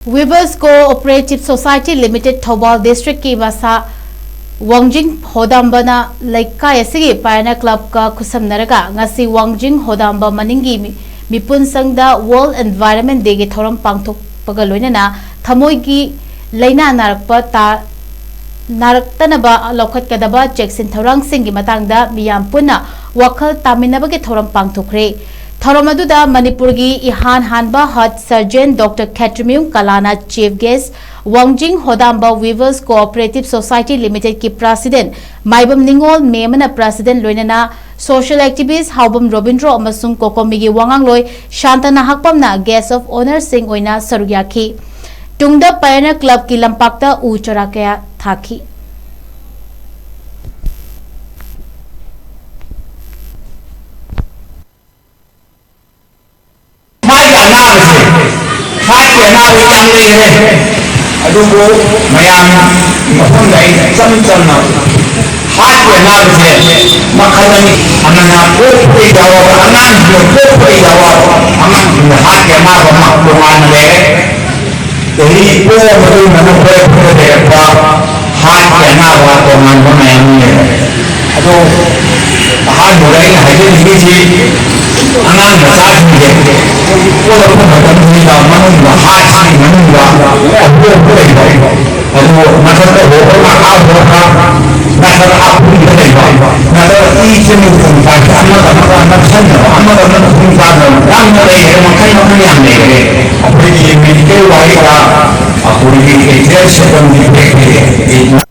Weavers Co-Operative Society Limited Thoubal District की Masha Wangjing Hodamba na Leikai Asigi Pioneer Club ka KHUTSAMNARAGA ngasi Wangjing Hodamba maningi MIPUNSANG da World Environment Day ki THOURAM PANG-THOKPAGA LOINA THAMOI ki LAINA NARAK TANABA LOUKHAT KADABA CHEKSIN THOURANG sing ki MATANG da MIYAM PUNNA WAKHAL TAMIN ki THOURAM PANG-THOKHRE THOURAM aduda manipur gi ihan hanba Heart Surgeon Dr. Katrimium Kalana Chief Guest Wangjing Hodamba Weavers Co-Operative Society Limited ki President Maibam Ningol Memana President Loinana Social Activist Haubam Robindro amasung Kokomigi Wangangloi Shantana Hakpamna Guest of Honor Sing oina sarugyaki Tungda Pioneer Club ki lampakta u chorakaya thaki adugo mayam mafam dai cham cham na hat we na be makhalani anana ko pui dawa anan ko pui dawa aman hat ke ma ba mak tuan le dei ko madu manu ko de ba hat ke na ba ko man ba mayam ne ado hat bo dai ha ji ni ji anan ma sa ji de ko lo ko ma ni da manu ba hat ni manu ba aduh masa tu orang awam orang masa aku ni kan masa ini mungkin tak amat sana amat mungkin sana yang mereka makan makan yang mereka apa ini mereka wajib aku ini kerja sebelum mereka